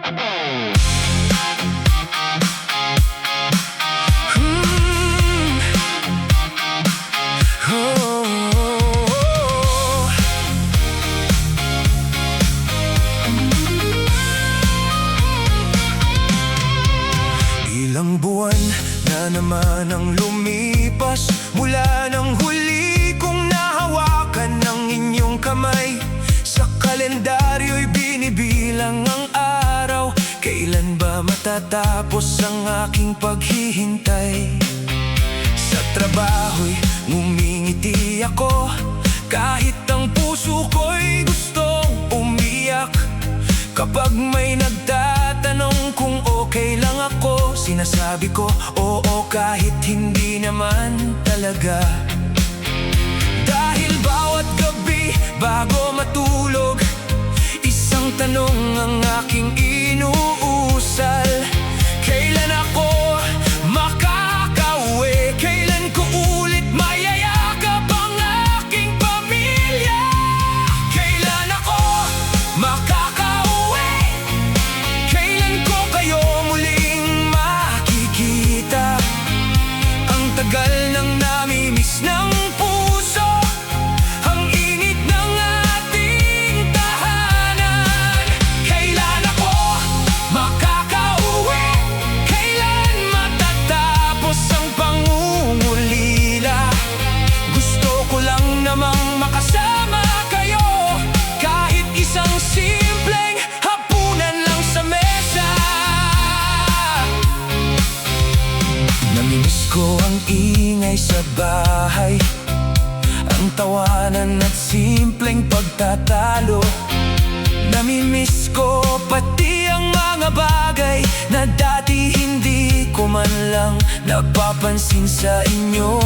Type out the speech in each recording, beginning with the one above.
Ilang buwan na naman ang lumipas mula nang huli kong nahawakan ng inyong kamay. Sa kalendaryo'y binibilang ang araw. Kailan ba matatapos ang aking paghihintay? Sa trabaho'y ngumingiti ako, kahit ang puso ko'y gustong umiyak. Kapag may nagtatanong kung okay lang ako, sinasabi ko oo kahit hindi naman talaga. Dahil bawat gabi bago matulog, isang tanong ang aking inuusal: kailan ako makakauwi? Kailan ko ulit mayayakap ang aking pamilya? Kailan ako makakauwi? Kailan ko kayo muling makikita? Ang tagal nang namimiss ng puso ang init ng ating tahanan. Kailan ako makakauwi? Kailan matatapos ang pangungulila? Gusto ko lang namang makasama kayo, kahit isang simpleng hapunan lang sa mesa. Namimiss ko ang ingay sa bahay, ang tawanan at simpleng pagtatalo. Namimiss ko pati ang mga bagay na dati hindi ko man lang napapansin sa inyo.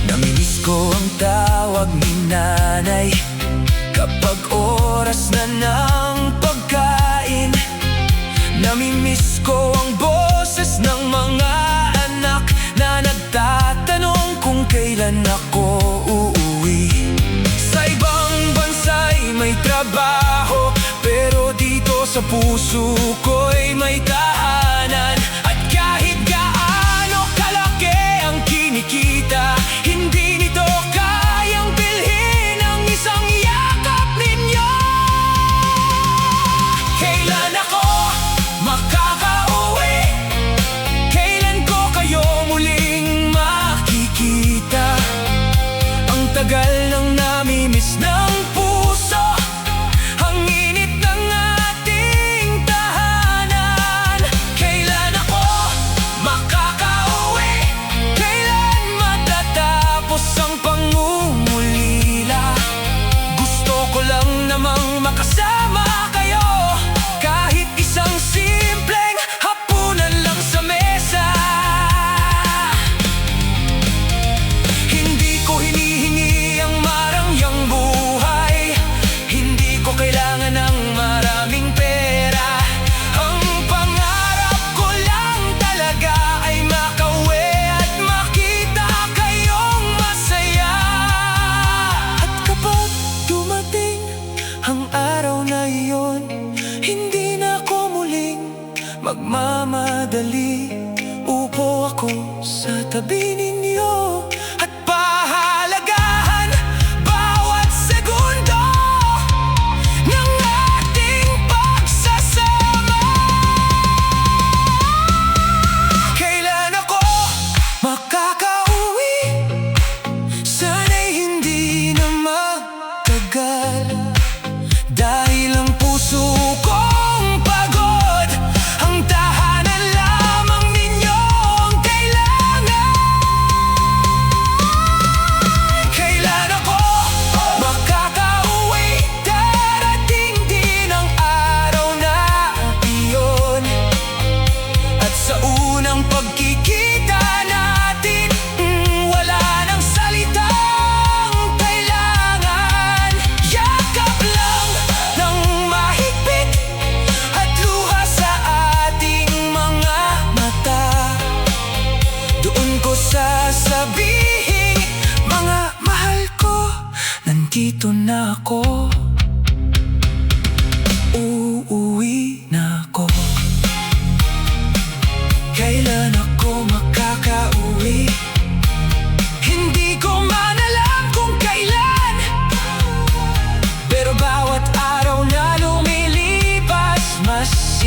Namimiss ko ang tawag ni nanay kapag oras na ng pagkain. Namimiss ko ang boses ng mga anak na nagtatanong kung kailan ako uuwi. Sa ibang bansa'y may trabaho, pero dito sa puso ko'y may tahanan. At kahit gaano kalaki ang kinikita, hindi nito kayang bilhin ang isang yakap ninyo. Kailan ako makakauwi? Kailan ko kayo muling makikita? Ang tagal nang namimiss ng puso ang init ng ating tahanan. Kailan ako makakauwi? Kailan matatapos ang pangungulila? Gusto ko lang namang makasama kayo, kahit isang simpleng hapunan lang sa mesa. Hindi ko hinihingi ang marangyang buhay, hindi ko kailangan ng maraming pera. Ang pangarap ko lang talaga ay makauwi at makita kayong masaya. At kapag dumating ang araw na iyon, hindi na ako muling magmamadali. Upo ako sa tabi ninyo at pahalagahan bawat segundo ng ating pagsasama. Kailan ako makakauwi? Sana'y hindi na magtagal, dahil ang puso kong pagod. Ang tahanan lamang ninyo ang kailangan. Kailan ako makakauwi? Darating din ang araw na iyon, at sa unang pagkikita natin, wala nang salitang kailangan. Yakap lang ng mahigpit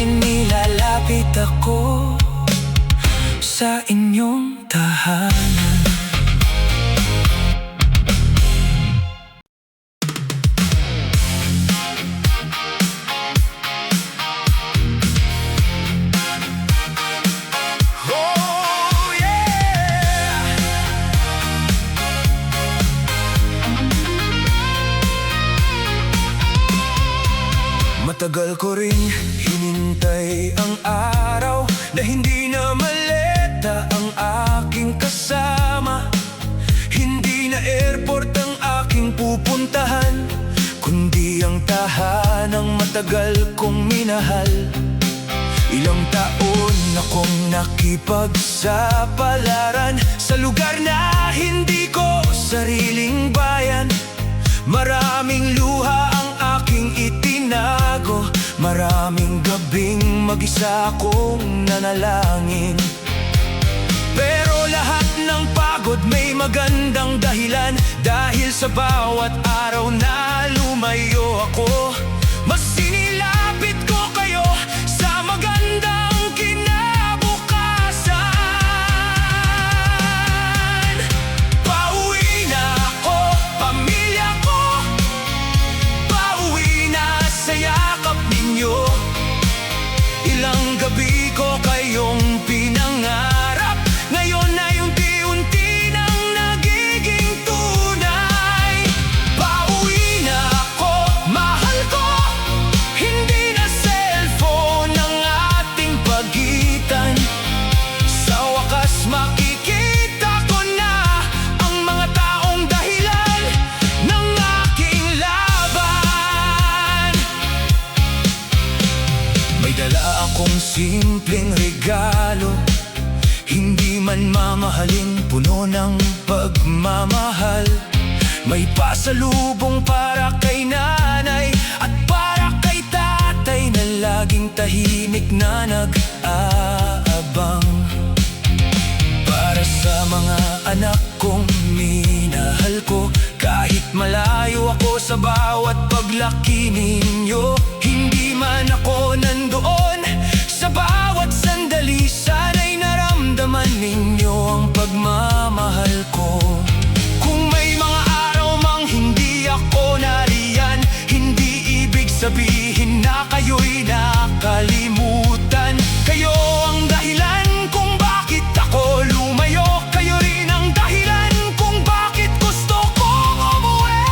inilalapit ako sa inyong tahanan. Oh yeah! Matagal ko rin hinintay ang araw na hindi na maleta ang aking kasama. Hindi na airport ang aking pupuntahan, kundi ang tahanang matagal kong minahal. Ilang taon akong nakipagsapalaran sa lugar na hindi ko sariling bayan. Maraming luha ang aking itinago, maraming gabing mag-isa akong nanalangin. Pero lahat ng pagod may magandang dahilan, dahil sa bawat araw na lumayo ako, mas sinilapit ko kayo sa magandang kinabukasan. Pauwi na ako, pamilya ko, pauwi na sa yakap ninyo. Ilang gabi ko kayong pinangarap, ngayon ay unti-unti nang nagiging tunay. Pauwi na ako, mahal ko, hindi na cellphone ang ating pagitan. Sa wakas makikita ko na ang mga taong dahilan ng aking laban. May dala akong simpleng regalo, hindi man mamahalin, puno ng pagmamahal. May pasalubong para kay nanay at para kay tatay na laging tahimik na nag-aabang. Para sa mga anak kong minahal ko, kahit malayo ako sa bawat paglaki ninyo, hindi man ako nandoon sa bawat sandali, sana'y naramdaman ninyo ang pagmamahal ko. Kung may mga araw mang hindi ako nariyan, hindi ibig sabihin na kayo'y nakalimutan. Kayo ang dahilan kung bakit ako lumayo, kayo rin ang dahilan kung bakit gusto kong umuwi.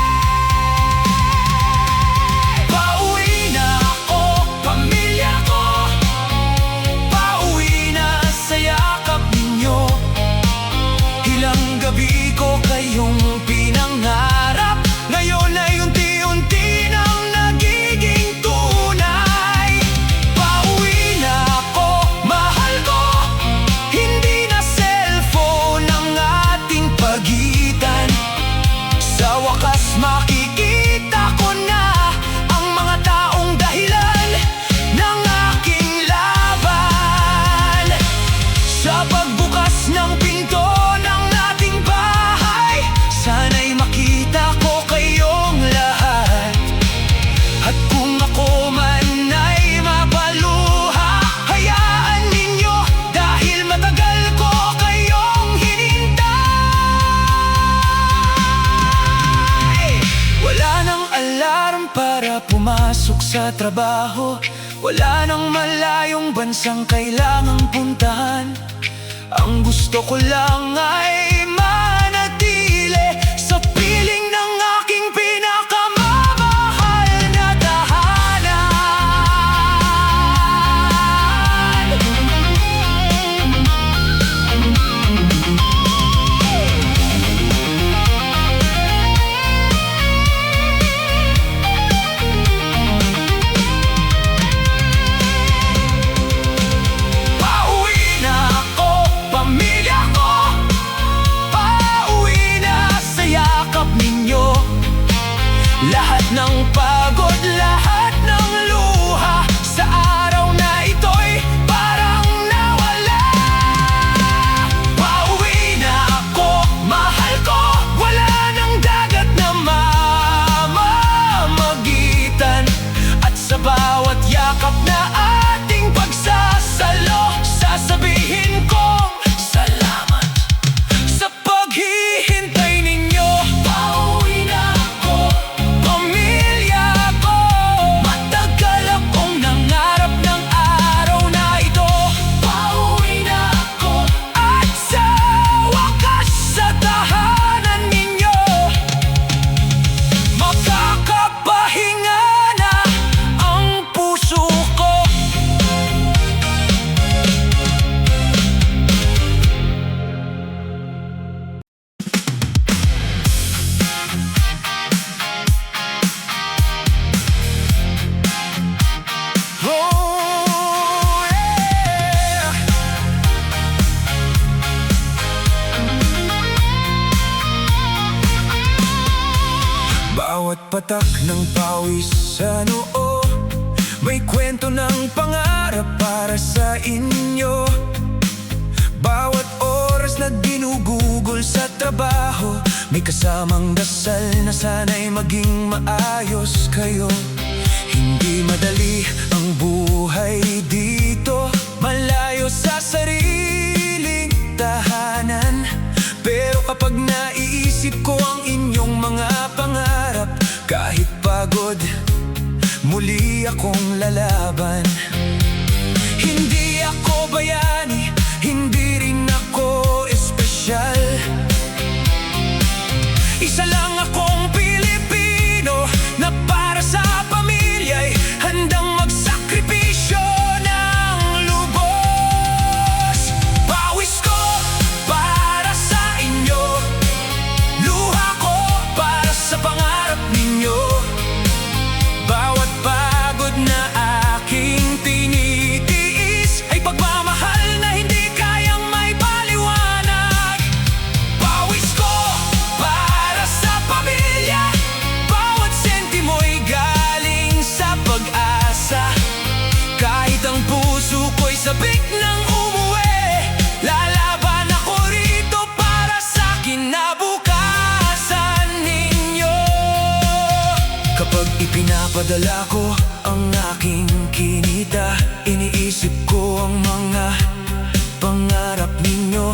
Pauwi na ako, pamilya ko, pauwi na sa yakap ninyo. Ilang gabi ko kayong pinangarap, ngayon ay unti-unti nang nagiging tunay. Pauwi na ako, mahal ko, hindi na cellphone ang ating pagitan. Sa wakas makikita ko na ang mga taong dahilan ng aking laban. Sa pagbukas ng pinto ng ating bahay, sana'y makita ko kayong lahat. At kung ako man ay mapaluha, hayaan ninyo, dahil matagal ko kayong hinintay. Wala nang alarm para pumasok sa trabaho, wala nang malayong bansang kailangang puntahan. Ang gusto ko lang ay manatili sa piling ng aking pinakamamahal na tahanan. Pauwi na ako, pamilya ko, yakap na ating pagsasalo. Sasabihin kong salamat sa paghihintay ninyo. Pauwi na ako, pamilya ko. Matagal akong nangarap ng araw na ito. Pauwi na ako, at sa wakas sa tahanan ninyo makakapahinga na ang puso ko. Oh, yeah. Bawat patak ng pawis sa noo, may kwento ng pangarap para sa inyo. Bawat oras na ginugugol sa trabaho, may kasamang dasal na sana'y maging maayos kayo. Hindi madali ang buhay dito, malayo sa sariling tahanan. Pero kapag naiisip ko ang inyong mga pangarap, kahit pagod, muli akong lalaban. Hindi ako bayani, hindi rin ako espesyal. Isa lang akong Pilipino na para sa pamilya'y handang magsakripisyo ng lubos. Pawis ko para sa inyo, luha ko para sa pangarap ninyo. Bawat pagod na aking tinitiis ay pagmamahal na hindi kayang may paliwanag. Pawis ko para sa pamilya, bawat sentimo'y galing sa pag-asa. Kahit ang puso ko'y sabik ng umuwi, lalaban ako rito para sa kinabukasan ninyo. Kapag ipinapadala ko ang aking kinita, iniisip ko ang mga pangarap ninyo.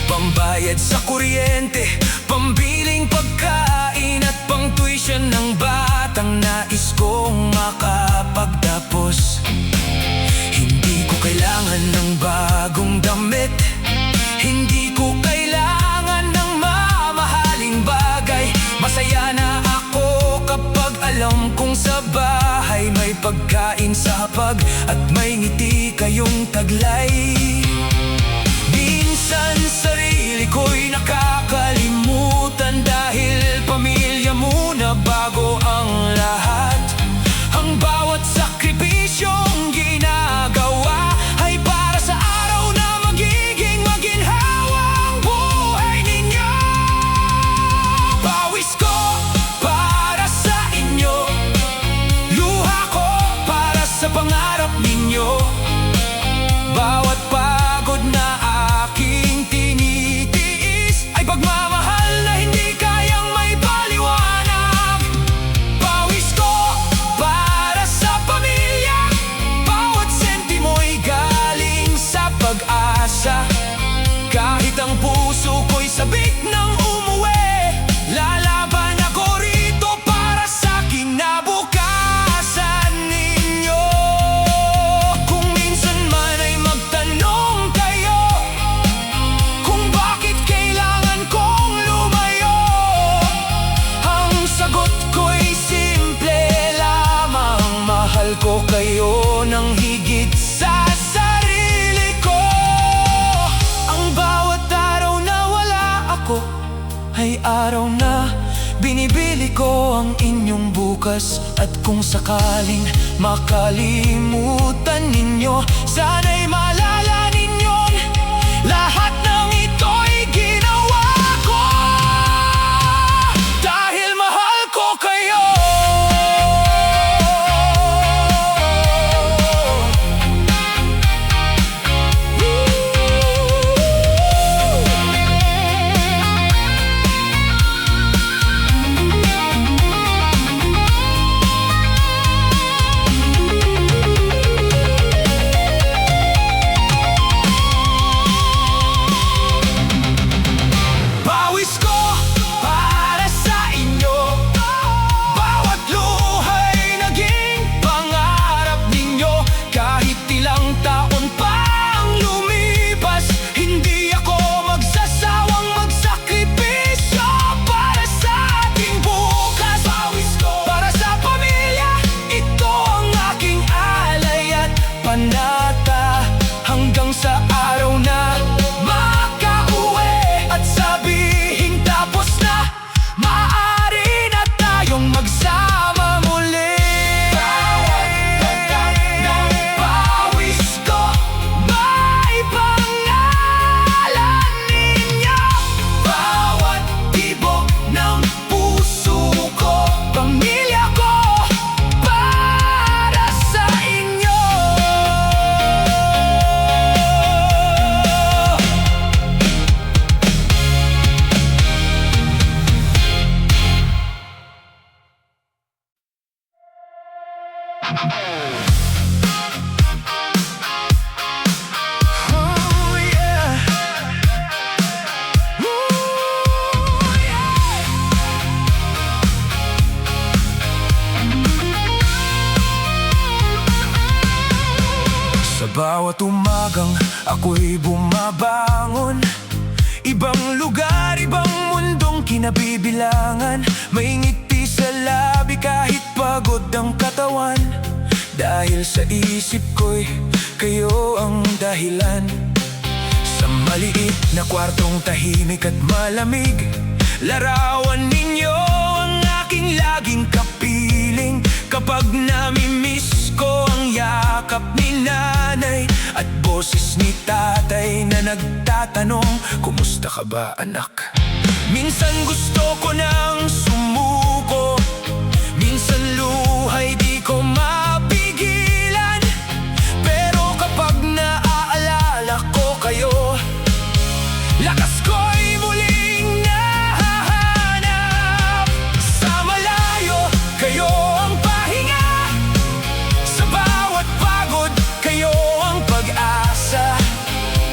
Pambayad sa kuryente, pambiling pagkain at pang-tuition ng batang nais kong makapagtapos. Hindi ko kailangan ng bagong damit, hindi ko kailangan ng mamahaling bagay. Masaya na ako kapag alam kong sa bahay may pagkain sa hapag at may ngiti kayong taglay. Minsan sarili ko'y nakakalimutan dahil pamilya muna bago ang lahat. Ang bawat sakripisyong ginagawa ay para sa araw na magiging maginhawang buhay ninyo. Pawis ko para sa inyo, luha ko para sa pangarap ninyo. Bawat pagod na aking tinitiis ay pagmamahal na hindi kayang may paliwanag. Pawis ko para sa pamilya, bawat sentimo'y galing sa pag-asa. Kahit ang puso ko'y sabik ng umuwi, lalaban ako rito para sa kinabukasan ninyo. Kung minsan man ay magtanong kayo kung bakit kailangan kong lumayo, ang sagot ko'y simple lamang: mahal ko kayo ng higit sa sarili ko. Ang bawat araw na wala ako ay araw na binibili ko ang inyong bukas. At kung sakaling makalimutan ninyo, sana'y maalala ninyong lahat ng ito'y ginawa ko dahil mahal ko kayo. Bawat umagang ako'y bumabangon, ibang lugar, ibang mundong kinabibilangan. May ngiti sa labi kahit pagod ang katawan, dahil sa isip ko'y kayo ang dahilan. Sa maliit na kwartong tahimik at malamig, larawan ninyo ang aking laging kapiling. Kapag namimiss ko ang yakap ni nanay at boses ni tatay na nagtatanong, kumusta ka ba anak? Minsan gusto ko nang sumuko, minsan luhay di ko mapigilan. Pero kapag naaalala ko kayo, lakas ko'y muling nahahanap. Sa malayo, kayo ang pahinga, sa bawat pagod, kayo ang pag-asa.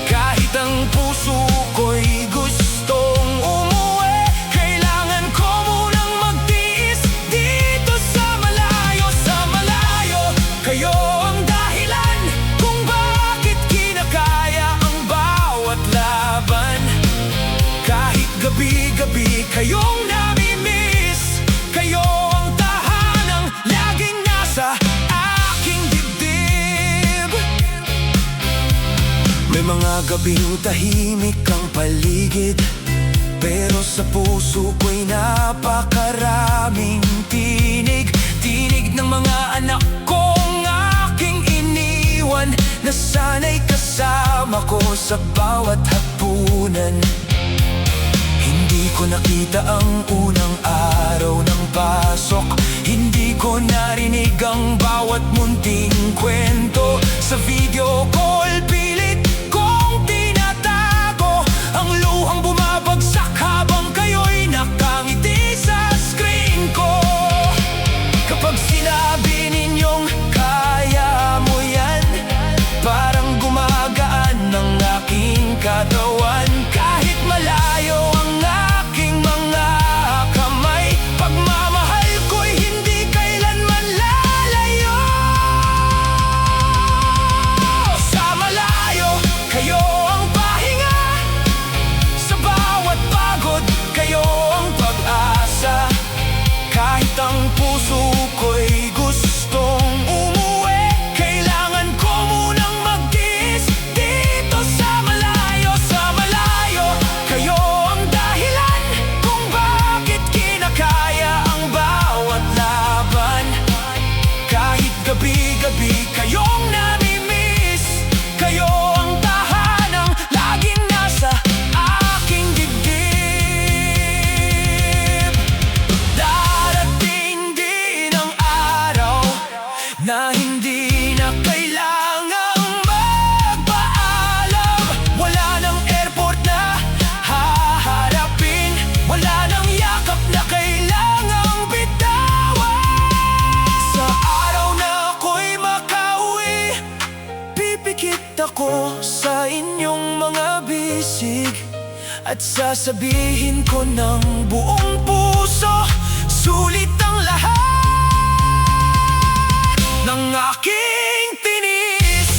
Kahit ang puso ko'y gustong umuwi, kailangan ko munang magtiis dito sa malayo. Sa malayo, kayo ang dahilan kung bakit kinakaya ang bawat laban. Kahit gabi-gabi kayong namimiss, kayo ang tahanang laging nasa aking dibdib. May mga gabing tahimik ang paligid, pero sa puso ko'y napakaraming tinig. Tinig ng mga anak kong aking iniwan, na sana'y kasama ko sa bawat hapunan. Hindi ko nakita ang unang araw ng pasok, hindi ko narinig ang bawat munting kwento. Sa video call, pilit kong tinatago ang luhang bumabagsak habang kayo'y nakangiti sa screen ko. Kapag sinabi ninyong kaya mo yan, parang gumagaan ng aking katawan. Kahit malayo ang aking mga kamay, pagmamahal ko'y hindi kailanman lalayo. Sa malayo, kayo ang pahinga, sa bawat pagod, kayo ang pag-asa. Kahit ang puso ko'y gustong umuwi, kailangan ko munang magtiis dito sa malayo. Sa malayo, kayo ang dahilan kung bakit kinakaya ang bawat laban. Kahit gabi-gabi kayong namimiss, kayo ang tahanang laging nasa aking dibdib. Darating din ang araw na hindi na kailangang magpaalam. Wala nang airport na haharapin, wala nang yakap na kailangang bitawan. Sa araw na ako'y makauwi, pipikit ako sa inyong mga bisig at sasabihin ko ng buong puso, sulit ang lahat ng aking tinis.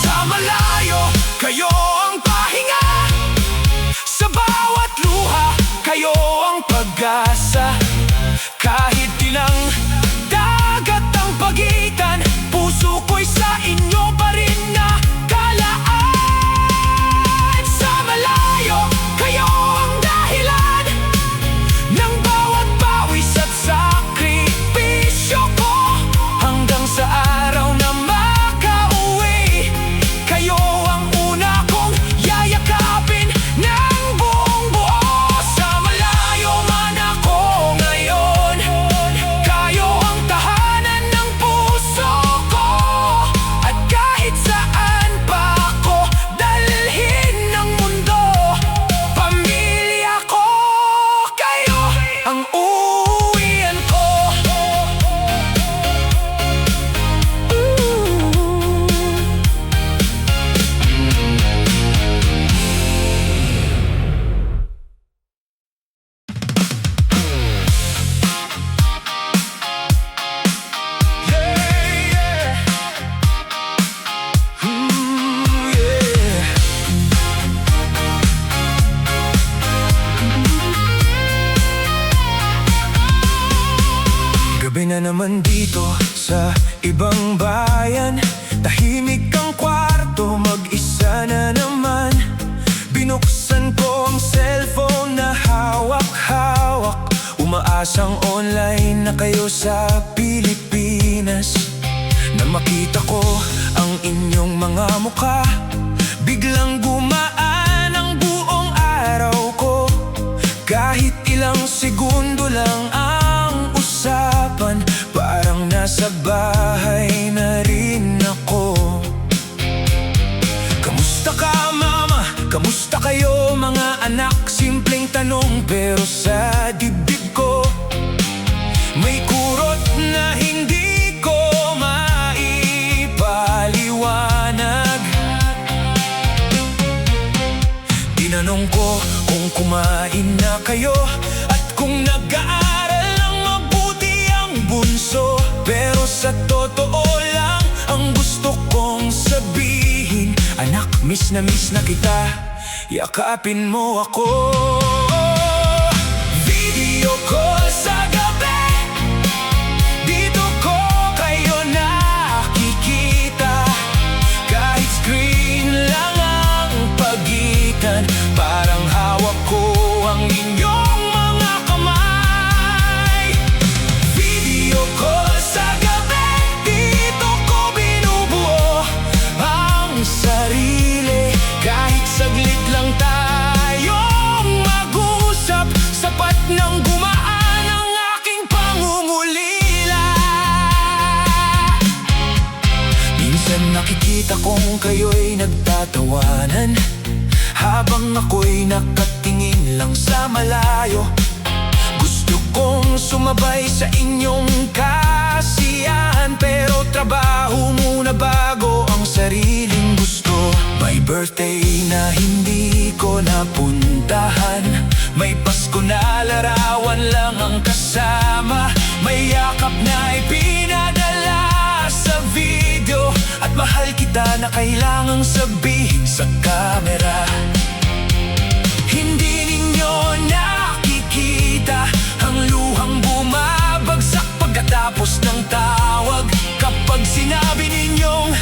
Sa malayo, kayo ang pahinga, sa bawat luha, Gabi na naman dito sa ibang bayan. Tahimik ang kwarto, mag-isa na naman. Binuksan ko ang cellphone na hawak-hawak. Umaasang online na kayo sa Pilipinas. Nang makita ko ang inyong mga mukha, biglang gumaan ang buong araw ko. Kahit ilang segundo lang ang usapan, parang nasa bahay na rin ako. Kamusta ka mama? Kamusta kayo mga anak? Simpleng tanong pero sa dibdib ko may kurot na hindi ko maipaliwanag. Tinanong ko kung kumain na kayo at kung nag-aaral ng mabuti ang bunso. Pero sa totoo lang ang gusto kong sabihin, anak, miss na kita, yakapin mo ako. Video call sa gabi, dito ko kayo nakikita. Kahit screen lang ang pagitan, parang hawak ko ang inyong mga kamay. Video call sa gabi, dito ko binubuo ang sarili. Kahit saglit lang tayong mag-usap, sapat nang gumaan ang aking pangungulila. Minsan nakikita kong kayo'y nagtatawanan, habang ako'y nakatingin lang sa malayo. Gusto kong sumabay sa inyong kasiyahan, pero trabaho muna bago ang sariling gusto. May birthday na hindi ko napuntahan, may Pasko na larawan lang ang kasama. May yakap na ipinadala sa video, at mahal kita na kailangang sabihin sa camera. Hindi ninyo nakikita ang luhang bumabagsak pagkatapos ng tawag. Kapag sinabi ninyong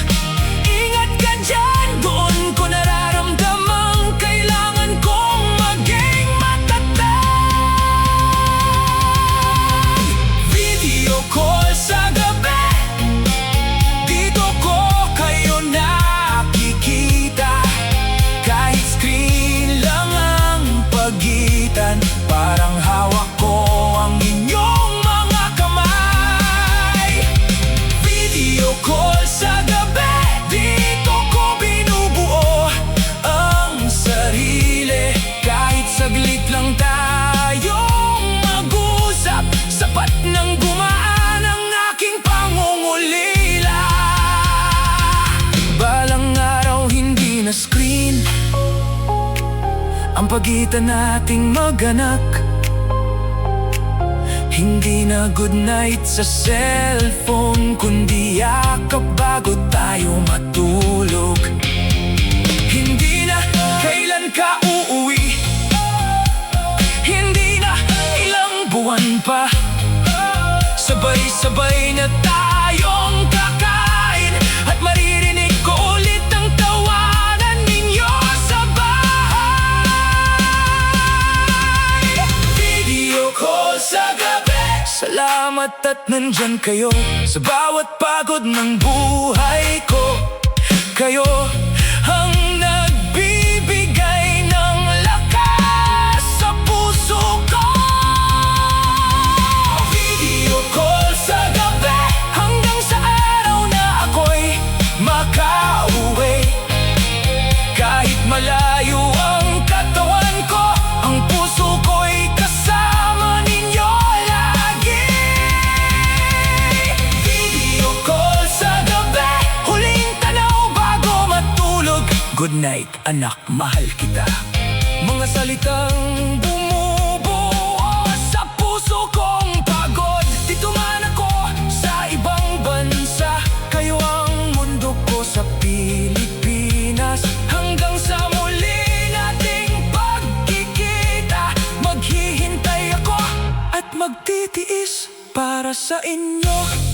ingat ka dyan, doon ko nararamdamang kailangan kong maging matatag. Video call sa gabi, dito ko kayo nakikita. Kahit screen lang ang pagitan, parang hawak ko ang inyong mga kamay. Video call sa gabi, dito ko binubuo ang sarili. Kahit saglit lang tayong mag-usap, sapat nang gumaan ang aking pangungulila. Balang araw hindi na screen ang pagitan nating mag-anak. Hindi na good night sa cellphone, kundi yakap bago tayo matulog. Hindi na kailan ka uuwi, hindi na ilang buwan pa. Sabay-sabay na tayong kakain, at maririnig ko ulit ang tawanan ninyo sa bahay. Video call sa gabi, salamat at nandyan kayo sa bawat pagod ng buhay ko. Kayo ang nagbibigay ng lakas sa puso ko. Video call sa gabi, hanggang sa araw na ako'y makauwi. Kahit malayo ang katawan ko, ang puso ko'y kasama ninyo lagi. Video call sa gabi, huling tanaw bago matulog. Good night, anak, mahal kita. Mga salitang bumubuo sa puso kong pagod. Dito man ako sa ibang bansa, kayo ang mundo ko sa Pilipinas. Hanggang sa muli nating pagkikita, maghihintay ako at magtitiis. para sa inyo.